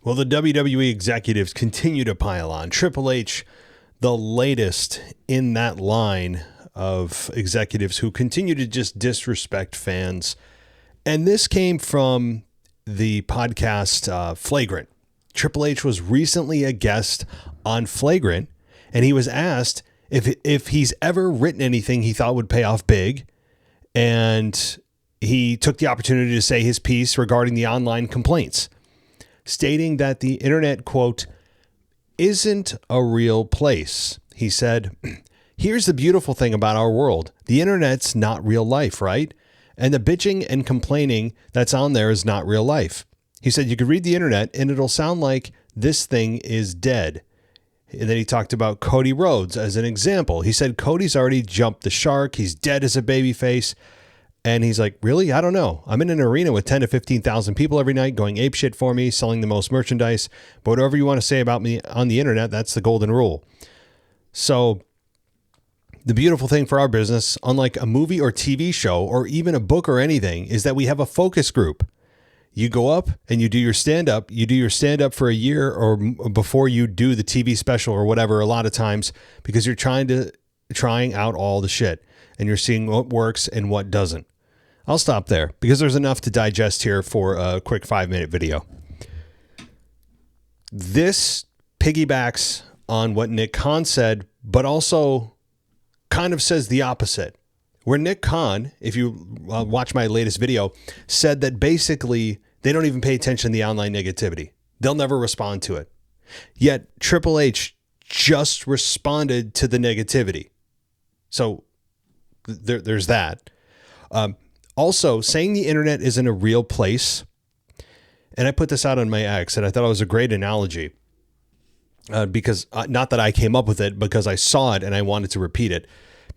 Well, the WWE executives continue to pile on. Triple H, the latest in that line of executives who continue to just disrespect fans. And this came from the podcast Flagrant. Triple H was recently a guest on Flagrant, and he was asked if he's ever written anything he thought would pay off big. And he took the opportunity to say his piece regarding the online complaints, stating that the internet, quote, isn't a real place. He said, here's the beautiful thing about our world. The internet's not real life, right? And the bitching and complaining that's on there is not real life. He said, you could read the internet and it'll sound like this thing is dead. And then he talked about Cody Rhodes as an example. He said, Cody's already jumped the shark. He's dead as a babyface. And he's like, really? I don't know. I'm in an arena with 10 to 15,000 people every night going apeshit for me, selling the most merchandise. But whatever you want to say about me on the internet, that's the golden rule. So the beautiful thing for our business, unlike a movie or TV show or even a book or anything, is that we have a focus group. You go up and you do your stand-up. You do your stand-up for a year or before you do the TV special or whatever a lot of times because you're trying out all the shit and you're seeing what works and what doesn't. I'll stop there because there's enough to digest here for a quick 5-minute video. This piggybacks on what Nick Khan said, but also kind of says the opposite. Where Nick Khan, if you watch my latest video, said that basically they don't even pay attention to the online negativity. They'll never respond to it. Yet Triple H just responded to the negativity. So there's that. Also, saying the internet isn't a real place, and I put this out on my X, and I thought it was a great analogy because not that I came up with it, because I saw it and I wanted to repeat it.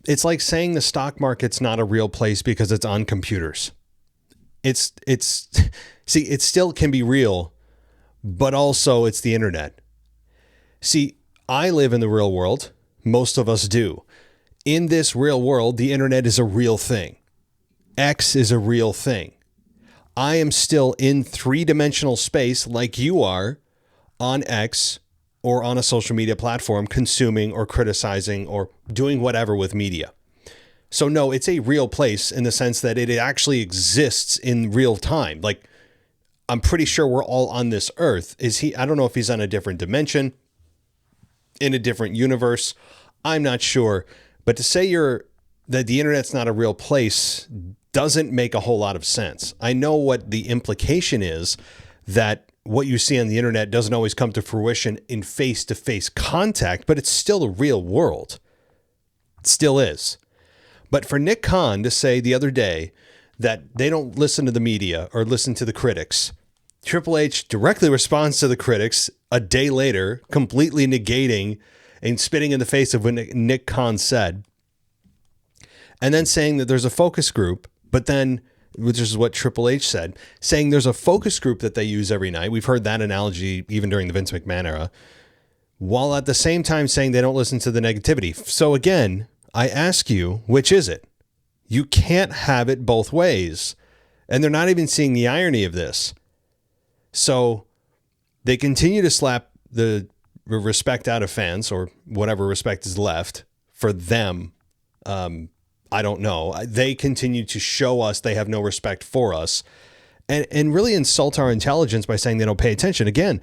It's like saying the stock market's not a real place because it's on computers. See, it still can be real, but also it's the internet. See, I live in the real world. Most of us do. In this real world, the internet is a real thing. X is a real thing. I am still in 3-dimensional space like you are on X or on a social media platform consuming or criticizing or doing whatever with media. So no, it's a real place in the sense that it actually exists in real time. Like, I'm pretty sure we're all on this earth. I don't know if he's on a different dimension, in a different universe. I'm not sure. But to say that the internet's not a real place doesn't make a whole lot of sense. I know what the implication is, that what you see on the internet doesn't always come to fruition in face-to-face contact, but it's still the real world. It still is. But for Nick Khan to say the other day that they don't listen to the media or listen to the critics, Triple H directly responds to the critics a day later, completely negating and spitting in the face of what Nick Khan said, and then saying that there's a focus group, but then, which is what Triple H said, saying there's a focus group that they use every night. We've heard that analogy even during the Vince McMahon era, while at the same time saying they don't listen to the negativity. So again, I ask you, which is it? You can't have it both ways. And they're not even seeing the irony of this. So they continue to slap the respect out of fans, or whatever respect is left for them. I don't know. They continue to show us they have no respect for us and really insult our intelligence by saying they don't pay attention. Again,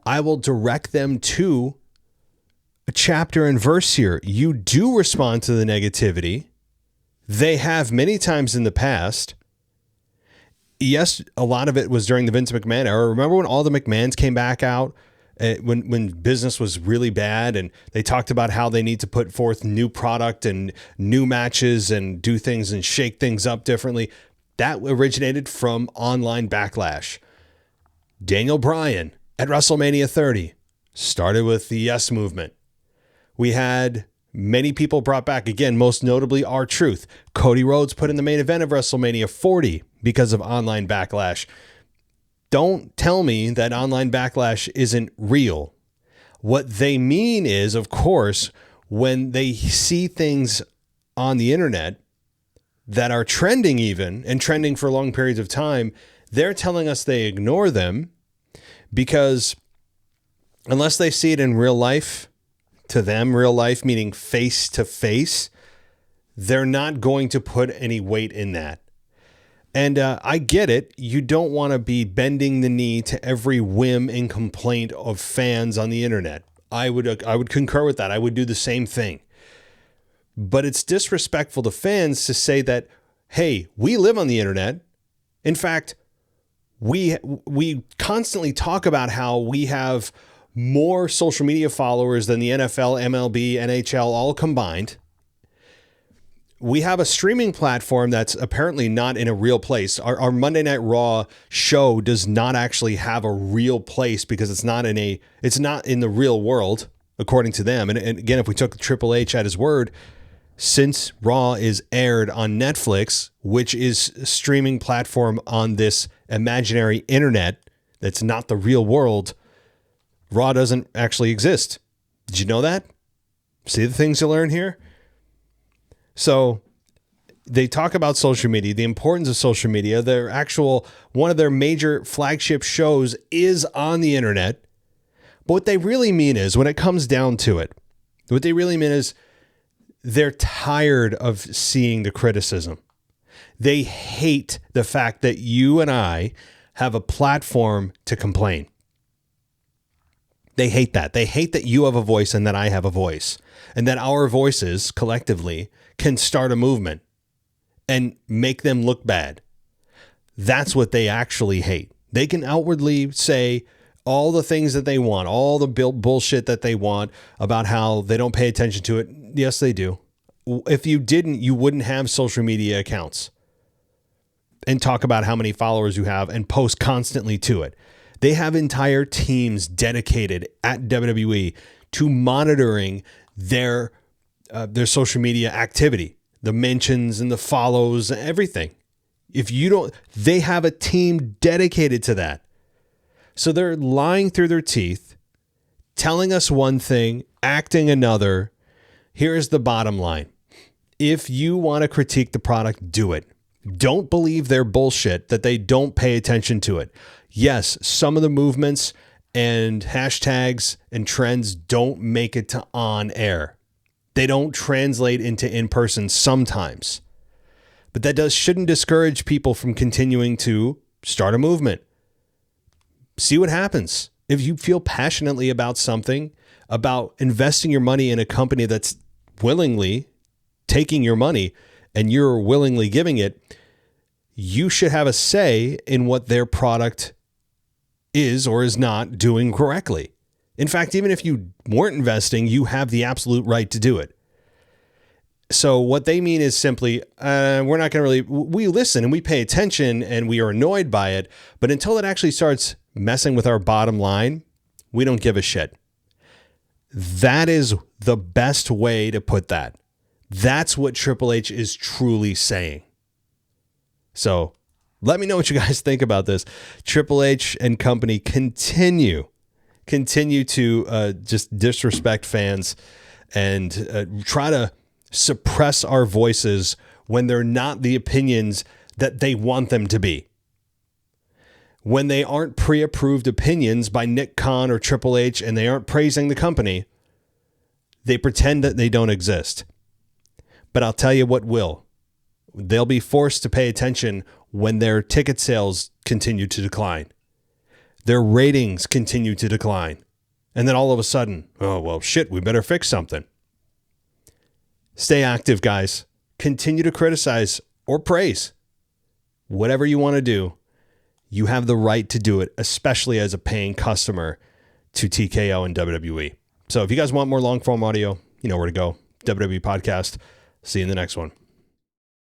I will direct them to a chapter and verse here. You do respond to the negativity. They have many times in the past. Yes, a lot of it was during the Vince McMahon era. Remember when all the McMahons came back out? When business was really bad and they talked about how they need to put forth new product and new matches and do things and shake things up differently. That originated from online backlash. Daniel Bryan at WrestleMania 30 started with the Yes Movement. We had many people brought back, again, most notably R-Truth. Cody Rhodes put in the main event of WrestleMania 40 because of online backlash. Don't tell me that online backlash isn't real. What they mean is, of course, when they see things on the internet that are trending even and trending for long periods of time, they're telling us they ignore them because unless they see it in real life, to them, real life, meaning face to face, they're not going to put any weight in that. And I get it. You don't want to be bending the knee to every whim and complaint of fans on the internet. I would concur with that. I would do the same thing. But it's disrespectful to fans to say that, hey, we live on the internet. In fact, we constantly talk about how we have more social media followers than the NFL, MLB, NHL all combined. We have a streaming platform that's apparently not in a real place. Our Monday Night Raw show does not actually have a real place because it's not in the real world, according to them. And again, if we took Triple H at his word, since Raw is aired on Netflix, which is a streaming platform on this imaginary internet that's not the real world, Raw doesn't actually exist. Did you know that? See the things you learn here? So they talk about social media, the importance of social media. One of their major flagship shows is on the internet. But what they really mean is, when it comes down to it, what they really mean is they're tired of seeing the criticism. They hate the fact that you and I have a platform to complain. They hate that. They hate that you have a voice and that I have a voice, and that our voices collectively can start a movement and make them look bad. That's what they actually hate. They can outwardly say all the things that they want, all the bullshit that they want about how they don't pay attention to it. Yes, they do. If you didn't, you wouldn't have social media accounts and talk about how many followers you have and post constantly to it. They have entire teams dedicated at WWE to monitoring their social media activity, the mentions and the follows, everything. They have a team dedicated to that. So they're lying through their teeth, telling us one thing, acting another. Here's the bottom line. If you want to critique the product, do it. Don't believe their bullshit that they don't pay attention to it. Yes, some of the movements and hashtags and trends don't make it to on air. They don't translate into in-person sometimes. But that shouldn't discourage people from continuing to start a movement. See what happens. If you feel passionately about something, about investing your money in a company that's willingly taking your money and you're willingly giving it, you should have a say in what their product is or is not doing correctly. In fact, even if you weren't investing, you have the absolute right to do it. So what they mean is simply, we're not going to we listen and we pay attention and we are annoyed by it. But until it actually starts messing with our bottom line, we don't give a shit. That is the best way to put that. That's what Triple H is truly saying. So let me know what you guys think about this. Triple H and company continue to just disrespect fans and try to suppress our voices when they're not the opinions that they want them to be. When they aren't pre-approved opinions by Nick Khan or Triple H and they aren't praising the company, they pretend that they don't exist. But I'll tell you what will. They'll be forced to pay attention when their ticket sales continue to decline. Their ratings continue to decline. And then all of a sudden, oh, well, shit, we better fix something. Stay active, guys. Continue to criticize or praise. Whatever you want to do, you have the right to do it, especially as a paying customer to TKO and WWE. So if you guys want more long-form audio, you know where to go. WWE Podcast. See you in the next one.